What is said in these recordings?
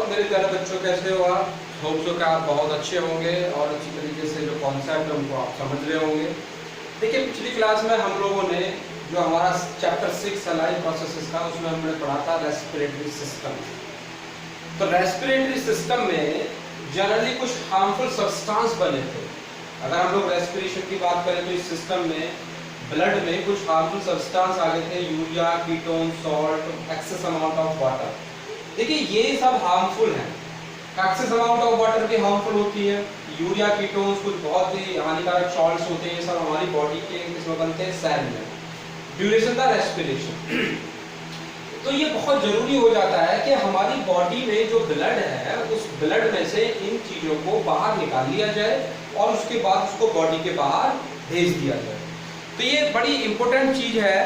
और मेरे प्यारे बच्चों, कैसे हो आप? होप सो कि आप बहुत अच्छे होंगे और अच्छी तरीके से जो कॉन्सेप्ट है उनको आप समझ रहे होंगे। देखिए, पिछली क्लास में हम लोगों ने जो हमारा चैप्टर 6 है लाइफ प्रोसेसेस का, उसमें हमने पढ़ा था रेस्पिरेटरी सिस्टम। तो रेस्पिरेटरी सिस्टम में जनरली कुछ हार्मफुल सब्सटेंस बने थे। अगर हम लोग रेस्पिरेशन की बात करें तो इस सिस्टम में ब्लड में कुछ हार्मफुल सब्सटेंस आ गए थे, urea, ketone, salt, access amount of water. देखिए, ये सब हार्मफुल हैं। एक्सेस अमाउंट ऑफ वाटर भी हार्मफुल होती है, यूरिया, कीटोन्स कुछ बहुत ही हानिकारक सॉल्ट्स होते हैं, ये सब हमारी बॉडी के इसमें बनते हैं सेल में। ड्यूरेशन था रेस्पिरेशन। तो ये बहुत जरूरी हो जाता है कि हमारी बॉडी में जो ब्लड है उस ब्लड में से इन चीजों को बाहर निकाल लिया जाए और उसके बाद उसको बॉडी के बाहर भेज दिया जाए। तो ये बड़ी इंपॉर्टेंट चीज है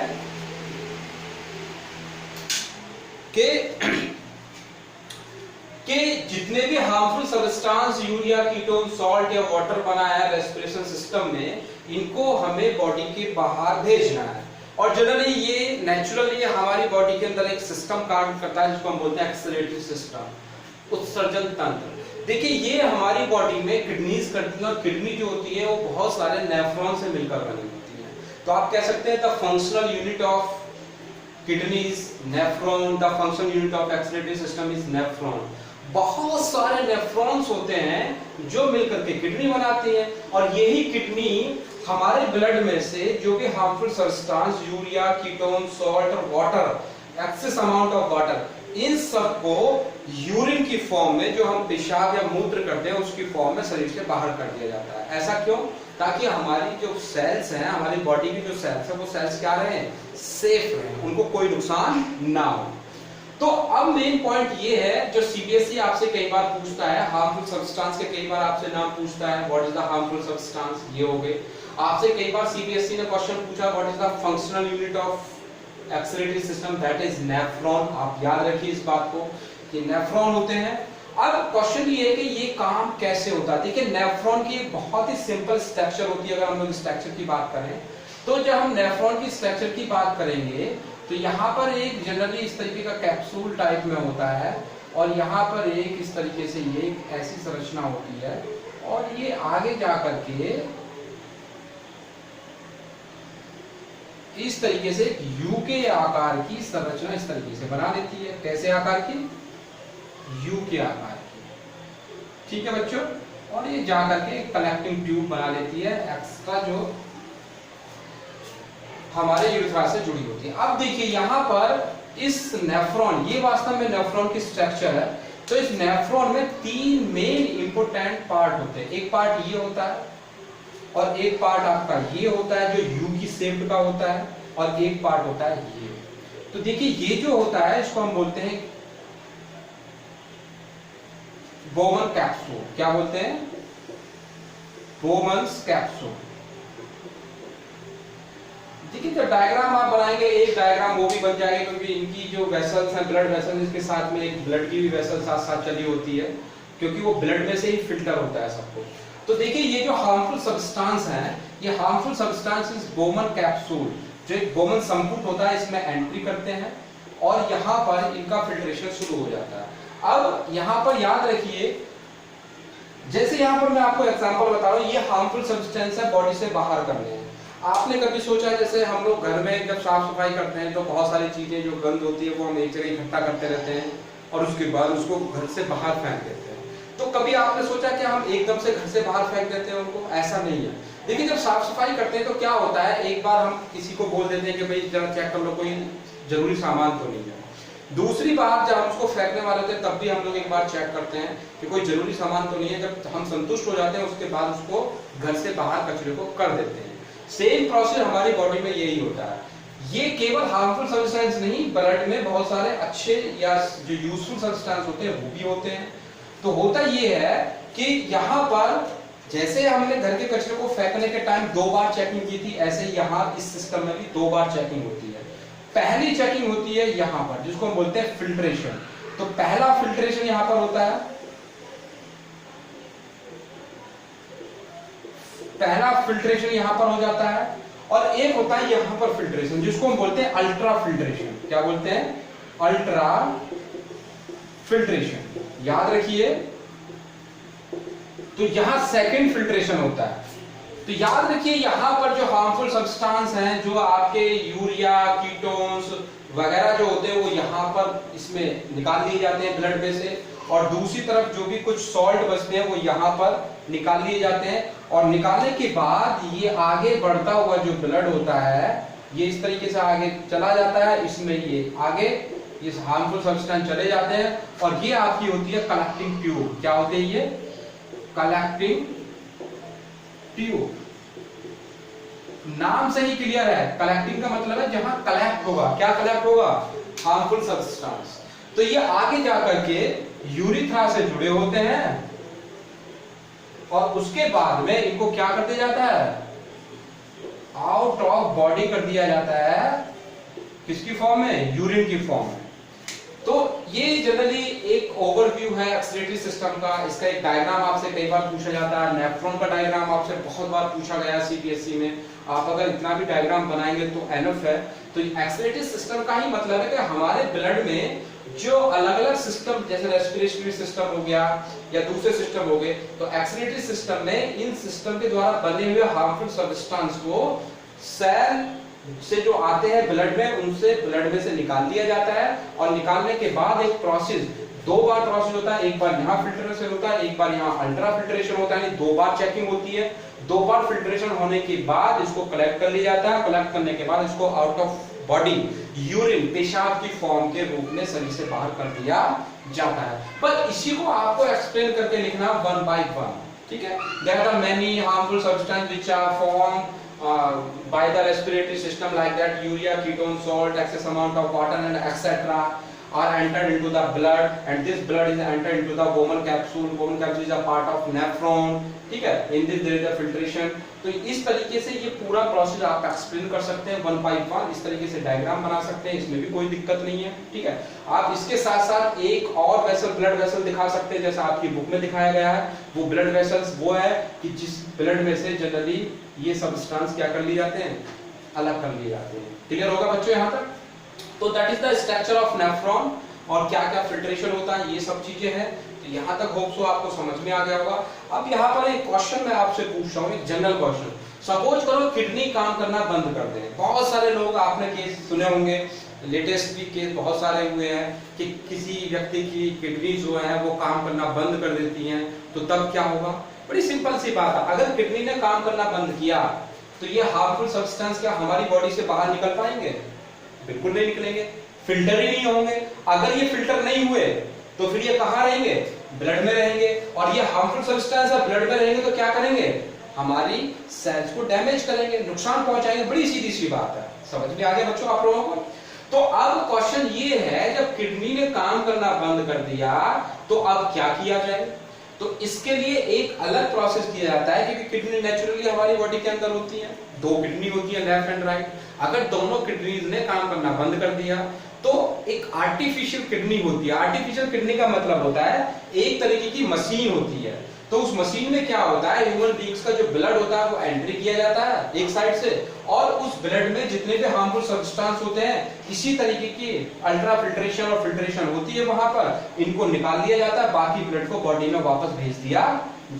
कि जितने भी harmful substance urea, ketone, salt या वाटर बना है रेस्पिरेशन सिस्टम में, इनको हमें बॉडी के बाहर भेजना है। और जनरली ये नेचुरली हमारी बॉडी के अंदर एक सिस्टम काम करता है जिसको हम बोलते हैं एक्सक्रीटरी सिस्टम, उत्सर्जन तंत्र। देखिए, ये हमारी बॉडी में किडनीज करती है और किडनी जो होती है वो बहुत सारे नेफ्रॉन से मिलकर बनी होती है। तो आप कह सकते हैं the functional unit of kidney is nephron, the functional unit of excretory system is nephron. बहुत सारे नेफ्रॉन्स होते हैं जो मिलकर के किडनी बनाती हैं और यही किडनी हमारे ब्लड में से जो भी harmful substance urea, ketone, salt और water, excess amount of water, इन सब को यूरिन की फॉर्म में, जो हम पेशाब या मूत्र करते हैं उसकी फॉर्म में शरीर से बाहर कर दिया जाता है। ऐसा क्यों? ताकि हमारी जो सेल्स हैं, हमारी बॉडी की जो सेल्स हैं, वो सेल्स क्या रहे, सेफ रहे, उनको कोई नुकसान ना हो। तो अब मेन पॉइंट ये है जो सीबीएसई आपसे कई बार पूछता है, हार्मफुल सब्सटेंस के कई बार आपसे नाम पूछता है, what is the harmful substance, ये हो गए। आपसे कई बार सीबीएसई ने क्वेश्चन पूछा what is the functional unit of excretory system, that is nephron. आप याद रखिए इस बात को कि नेफ्रॉन होते हैं। अब क्वेश्चन ये है कि ये काम कैसे होता है। देखिए, नेफ्रॉन की एक बहुत ही सिंपल स्ट्रक्चर होती है। अगर हम लोग स्ट्रक्चर की बात करें तो जब हम नेफ्रॉन की स्ट्रक्चर की बात करेंगे तो यहाँ पर एक जनरली इस तरीके का कैप्सूल टाइप में होता है और यहाँ पर एक इस तरीके से ये एक ऐसी संरचना होती है और ये आगे जा करके इस तरीके से यू के आकार की संरचना इस तरीके से बना देती है। कैसे आकार की? यू के आकार की। ठीक है बच्चों, और ये जा करके कनेक्टिंग ट्यूब बना लेती है एक्स्ट्रा, जो हमारे यूरेथ्रा से जुड़ी होती है। अब देखिए, यहाँ पर इस नेफ्रॉन, ये वास्तव में नेफ्रॉन की स्ट्रक्चर है। तो इस नेफ्रॉन में तीन मेन इंपोर्टेंट पार्ट होते हैं। एक पार्ट ये होता है और एक पार्ट आपका ये होता है जो यू की शेप का होता है और एक पार्ट होता है ये। तो देखिए, ये जो होता है इसको हम बोलते हैं बोमन कैप्सूल। क्या बोलते हैं? Bowman's capsule. देखिए, जब डायग्राम आप बनाएंगे, एक डायग्राम वो भी बन जाएगा क्योंकि इनकी जो वेसल्स हैं, ब्लड वेसल्स, इसके साथ में एक ब्लड की भी वेसल साथ साथ चली होती है क्योंकि वो ब्लड में से ही फिल्टर होता है सब कुछ। तो देखिए, ये जो हार्मफुल सब्सटेंस हैं, ये हार्मफुल सब्सटेंस इस बोमन कैप्सूल, जो एक बोमन संपुट होता है, इसमें एंट्री करते हैं और यहाँ पर इनका फिल्ट्रेशन शुरू हो जाता है। अब यहाँ पर याद रखिए, जैसे यहाँ पर मैं आपको एग्जांपल बता रहा हूँ, ये हार्मफुल सब्सटेंस है बॉडी से बाहर करने हैं। आपने कभी सोचा, जैसे हम लोग घर में जब साफ सफाई करते हैं तो बहुत सारी चीजें जो गंद होती है वो हम एक जगह इकट्ठा करते रहते हैं और उसके बाद उसको घर से बाहर फेंक देते हैं। तो कभी आपने सोचा कि हम एकदम से घर से बाहर फेंक देते हैं उनको? ऐसा नहीं है। देखिए, जब साफ सफाई करते हैं तो क्या होता है, एक बार हम किसी को बोल देते हैं कि भाई जरा चेक कर लो कोई जरूरी सामान तो नहीं है। दूसरी बार जब हम उसको फेंकने वाले होते हैं तब भी हम लोग एक बार चेक करते हैं कि कोई जरूरी सामान तो नहीं है। जब हम संतुष्ट हो जाते हैं उसके बाद उसको घर से बाहर कचरे को कर देते हैं। सेम प्रोसेस हमारी बॉडी में यही होता है। ये केवल हार्मफुल सब्सटेंस नहीं, ब्लड में बहुत सारे अच्छे या जो यूजफुल सब्सटेंस होते हैं वो भी होते हैं। तो होता ये है कि यहाँ पर जैसे हमने घर के कचरे को फेंकने के टाइम 2 बार चेकिंग की थी, ऐसे यहाँ इस सिस्टम में भी 2 बार चेकिंग होती है। पहली चेकिंग होती है यहाँ पर, जिसको हम बोलते हैं फिल्ट्रेशन। तो पहला फिल्ट्रेशन यहाँ पर होता है, पहला फिल्ट्रेशन यहाँ पर हो जाता है और एक होता है यहाँ पर फिल्ट्रेशन, जिसको हम बोलते हैं अल्ट्रा फिल्ट्रेशन। क्या बोलते हैं? Ultra filtration. याद रखिए। तो यहां सेकंड फिल्ट्रेशन होता है। तो याद रखिए यहां पर जो हार्मफुल सब्सटेंस हैं, जो आपके यूरिया, कीटोन्स वगैरह जो होते हैं, वो यहां पर इसमें निकाल लिए जाते हैं ब्लड में से, और दूसरी तरफ जो भी कुछ सॉल्ट बचते हैं वो यहाँ पर निकाल लिए जाते हैं। और निकालने के बाद ये आगे बढ़ता हुआ जो ब्लड होता है, ये इस तरीके से आगे चला जाता है, इसमें ये आगे ये हार्मफुल सब्सटेंस चले जाते हैं, और ये आपकी होती है कलेक्टिंग ट्यूब। क्या होते हैं ये? Collecting tube. नाम से ही क्लियर है, कलेक्टिंग का मतलब है जहां कलेक्ट होगा। क्या कलेक्ट होगा? Harmful substance. तो ये आगे जाकर के यूरिथ्रा से जुड़े होते हैं, और उसके बाद में इनको क्या कर दिया जाता है? आउट ऑफ बॉडी कर दिया जाता है। किसकी फॉर्म में? यूरिन की फॉर्म में। तो ये जनरली एक ओवरव्यू है एक्सक्रीटरी सिस्टम का। इसका एक डायग्राम आपसे कई बार पूछा जाता है। नेफ्रॉन का डायग्राम आपसे बहुत बार पूछा गया सीबीएसई में। आप अगर इतना भी डायग्राम बनाएंगे तो एनफ है। तो एक्सक्रीटरी सिस्टम का ही मतलब है कि हमारे ब्लड में जो अलग अलग सिस्टम, जैसे रेस्पिरेटरी सिस्टम हो गया या दूसरे सिस्टम हो गए, तो एक्सक्रीटरी सिस्टम में इन सिस्टम के द्वारा बने हुए हार्मफुल सब्सटेंस को सेल से जो आते हैं ब्लड में, उनसे ब्लड में से निकाल लिया जाता है। और निकालने के बाद एक प्रोसेस, दो बार प्रोसेस होता है। एक बार यहाँ फिल्ट्रेशन होता है, एक बार यहाँ अल्ट्रा फिल्ट्रेशन होता है। दो बार चेकिंग होती है। दो बार फिल्ट्रेशन होने के बाद इसको कलेक्ट कर लिया जाता है। कलेक्ट करने के बाद इसको आउट ऑफ बॉडी यूरिन, पेशाब की फॉर्म के रूप में शरीर से बाहर कर दिया जाता है। पर इसी को आपको एक्सप्लेन करके लिखना वन बाय वन, ठीक है? There are many harmful substance which are formed by the respiratory system, like that urea, ketone, salt, excess amount of water and etc. are entered into the blood, and this blood is entered into the Bowman capsule. Bowman capsule is a part of nephron, ठीक है? In this there is a filtration. तो इस तरीके से ये पूरा process आप explain कर सकते हैं वन बाय वन। इस तरीके से डायग्राम बना सकते हैं, इसमें भी कोई दिक्कत नहीं है, ठीक है? आप इसके साथ साथ एक और वेसल, ब्लड वेसल दिखा सकते हैं, जैसा आपकी बुक में दिखाया गया है। वो ब्लड वेसल्स वो है कि जिस ब्लड में से जनरली ये सब्सटेंस क्या कर लिए जाते हैं? अलग कर लिए जाते हैं। क्लियर होगा बच्चों यहाँ तक? तो that is the structure of nephron, और क्या क्या फिल्ट्रेशन होता है, ये सब चीजें हैं। तो यहाँ तक होप सो आपको समझ में आ गया होगा। अब यहाँ पर एक क्वेश्चन मैं आपसे पूछ रहा हूँ, एक जनरल क्वेश्चन। सपोज करो किडनी काम करना बंद कर दे। बहुत सारे लोग आपने केस सुने होंगे, लेटेस्ट भी केस बहुत सारे हुए हैं कि किसी व्यक्ति की किडनी जो है वो काम करना बंद कर देती हैं। तो तब क्या होगा? बड़ी सिंपल सी बात है, अगर किडनी ने काम करना बंद किया तो ये हार्मफुल सब्सटेंस क्या हमारी बॉडी से बाहर निकल पाएंगे? बिल्कुल नहीं निकलेंगे, फिल्टर ही नहीं होंगे। अगर ये फिल्टर नहीं हुए तो फिर ये कहाँ रहेंगे? ब्लड में रहेंगे, और ये हार्मफुल सब्सटेंस ब्लड में रहेंगे तो क्या करेंगे? हमारी सेल्स को डैमेज करेंगे, नुकसान पहुंचाएंगे। बड़ी सीधी सी बात है, समझ में आ गया बच्चों आप लोगों को? तो अब क्वेश्चन ये है, जब किडनी ने काम करना बंद कर दिया तो अब क्या किया जाए? तो इसके लिए एक अलग प्रोसेस किया जाता है, क्योंकि किडनी नेचुरली हमारी बॉडी के अंदर होती है। दो किडनी होती है, लेफ्ट एंड राइट। अगर दोनों किडनीज ने काम करना बंद कर दिया तो एक आर्टिफिशियल किडनी होती है। आर्टिफिशियल किडनी का मतलब होता है एक तरीके की मशीन होती है। तो उस मशीन में क्या होता है, ह्यूमन बीइंग्स का जो ब्लड होता है वो एंट्री किया जाता है एक साइड से, और उस ब्लड में जितने भी हार्मफुल सब्सटेंस होते हैं इसी तरीके की अल्ट्रा फिल्ट्रेशन और फिल्ट्रेशन होती है वहां पर, इनको निकाल लिया जाता है, बाकी ब्लड को बॉडी में वापस भेज दिया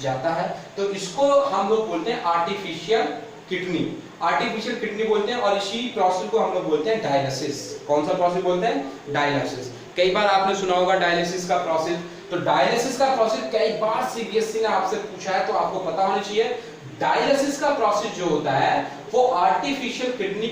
जाता है। तो इसको हम लोग बोलते हैं आर्टिफिशियल किडनी, आर्टिफिशियल किडनी बोलते हैं। और इसी प्रोसेस को हम लोग बोलते हैं डायलिसिस। कौन सा प्रोसेस बोलते हैं? डायलिसिस। कई बार आपने सुना होगा डायलिसिस का प्रोसेस। तो डायलिसिस का प्रोसेस कई बार सीबीएसई ने आपसे पूछा है, तो आपको पता होना चाहिए। डायलिसिस का प्रोसेस जो होता है वो आर्टिफिशियल किडनी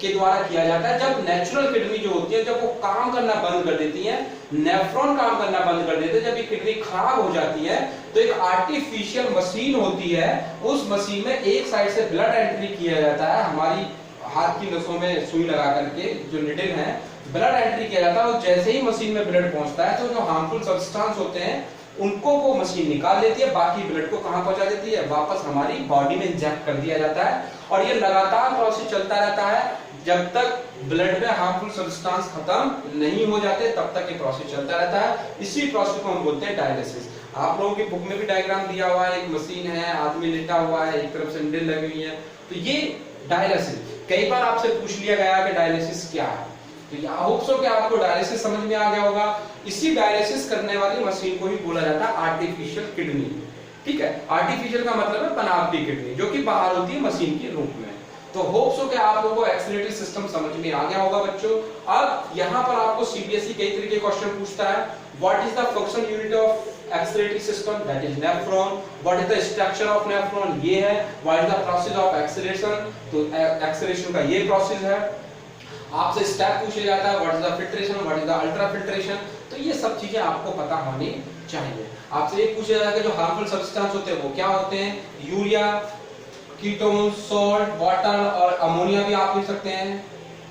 के द्वारा किया जाता है। जब नेचुरल किडनी जो होती है, जब वो काम करना बंद कर देती है, नेफ्रॉन काम करना बंद कर देते हैं, जब ये किडनी खराब हो जाती है, तो एक आर्टिफिशियल मशीन होती है। उस मशीन में एक साइड से ब्लड एंट्री किया जाता है, हमारी हाथ की नसों में सुई लगा करके जो निडल है, ब्लड एंट्री किया जाता है। और जैसे ही मशीन में ब्लड पहुंचता है तो जो हार्मफुल सब्सटेंस होते हैं उनको वो मशीन निकाल देती है, बाकी ब्लड को कहां पहुंचा देती है? वापस हमारी बॉडी में इंजेक्ट कर दिया जाता है। और ये लगातार प्रोसेस चलता रहता है, जब तक ब्लड में हार्मफुल सब्सटेंस खत्म नहीं हो जाते तब तक ये प्रोसेस चलता रहता है। इसी प्रोसेस को हम बोलते हैं डायलिसिस। आप लोगों की बुक में भी डायग्राम दिया हुआ है, एक मशीन है, आदमी लेटा हुआ है, एक तरफ से निडल लगी हुई है। तो ये डायलिसिस। कई बार आपसे पूछ लिया गया कि डायलिसिस क्या है, तो आई होप सो कि आपको डायलिसिस समझ में आ गया होगा। इसी डायलिसिस करने वाली मशीन को ही बोला जाता है आर्टिफिशियल किडनी। ठीक है, आर्टिफिशियल का मतलब है बनावटी किडनी, जो कि बाहर होती है मशीन के रूप में। तो होप सो कि आप लोगों को एक्सेलरेटरी सिस्टम समझ में आ गया होगा बच्चों। अब यहाँ पर आपको सीबीएसई कई तरीके के क्वेश्चन पूछता है। What is the function unit of excretory system? That is nephron. What is the structure of nephron? ये है। What is the process of excretion? तो एक्सेलरेशन का ये प्रोसेस है। आपसे स्टेप पूछा जाता है, what is the filtration, what is the ultra filtration. तो ये सब चीजें आपको पता होनी चाहिए। आपसे ये पूछा जाता है कि जो हार्मफुल सब्सटेंस होते हैं वो क्या होते हैं? यूरिया, कीटोन, सॉल्ट, वाटर और अमोनिया भी आप लिख सकते हैं।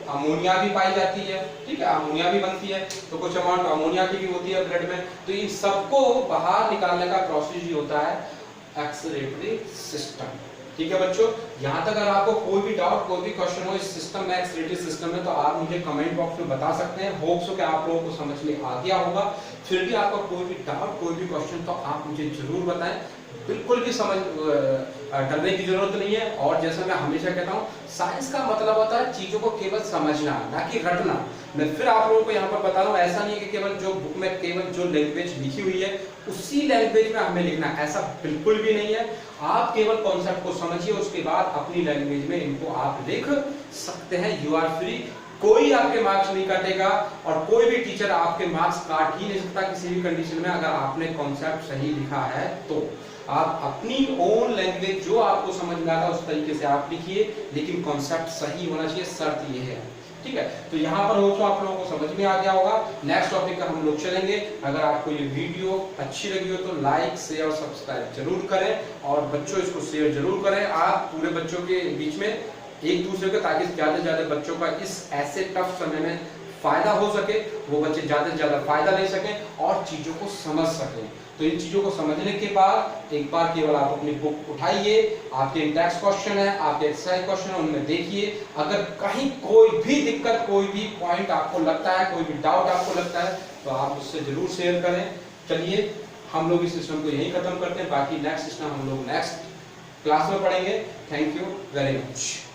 अमोनिया भी पाई जाती है, ठीक है, अमोनिया भी बनती है, तो कुछ अमाउंट अमोनिया की भी होती है ब्लड में। तो इन सबको बाहर निकालने का प्रोसेस ही होता है एक्सेलरेटरी सिस्टम। ठीक है बच्चों, यहाँ तक अगर आपको कोई भी डाउट, कोई भी क्वेश्चन हो इस सिस्टम में, एक्सेलरेटरी सिस्टम में, तो आप मुझे कमेंट बॉक्स में बता सकते हैं। होप सो कि आप लोगों को समझ में आ गया होगा। फिर भी आपका कोई भी डाउट, कोई भी क्वेश्चन, तो आप मुझे जरूर बताएं। बिल्कुल भी समझ डरने की जरूरत नहीं है। और जैसा मैं हमेशा कहता हूँ, साइंस का मतलब होता है चीजों को केवल समझना, ना कि रटना। मैं फिर आप लोगों को यहाँ पर बता रहा हूँ, ऐसा नहीं है कि केवल जो बुक में केवल जो लैंग्वेज लिखी हुई है उसी लैंग्वेज में हमें लिखना, ऐसा बिल्कुल भी नहीं है। आप केवल कॉन्सेप्ट को समझिए, उसके बाद अपनी लैंग्वेज में इनको आप लिख सकते हैं। You are free. कोई आपके मार्क्स नहीं काटेगा और कोई भी टीचर आपके मार्क्स काट ही नहीं सकता किसी भी कंडीशन में, अगर आपने कॉन्सेप्ट सही लिखा है तो। आप अपनी ओन लैंग्वेज जो आपको समझ में आता है उस तरीके से आप लिखिए, लेकिन कॉन्सेप्ट सही होना चाहिए, शर्त ये है। ठीक है, तो यहाँ पर हो तो आप लोगों को समझ में आ गया होगा। नेक्स्ट टॉपिक पर हम लोग चलेंगे। अगर आपको ये वीडियो अच्छी लगी हो तो लाइक, शेयर और सब्सक्राइब जरूर करें, और बच्चों इसको शेयर जरूर करें आप पूरे बच्चों के बीच में, एक दूसरे को, ताकि ज्यादा से ज्यादा बच्चों का इस ऐसे टफ समय में फायदा हो सके, वो बच्चे ज्यादा से ज्यादा फायदा ले सकें और चीजों को समझ सकें। तो इन चीजों को समझने के बाद एक बार केवल आप अपनी बुक उठाइए, आपके इंडेक्स क्वेश्चन है, आपके एक्सरसाइज क्वेश्चन है, उनमें देखिए। अगर कहीं कोई भी दिक्कत, कोई भी पॉइंट आपको लगता है, कोई भी डाउट आपको लगता है, तो आप उससे जरूर शेयर करें। चलिए हम लोग इस सिस्टम को यहीं खत्म करते हैं, बाकी नेक्स्ट सिस्टम हम लोग नेक्स्ट क्लास में पढ़ेंगे। Thank you very much.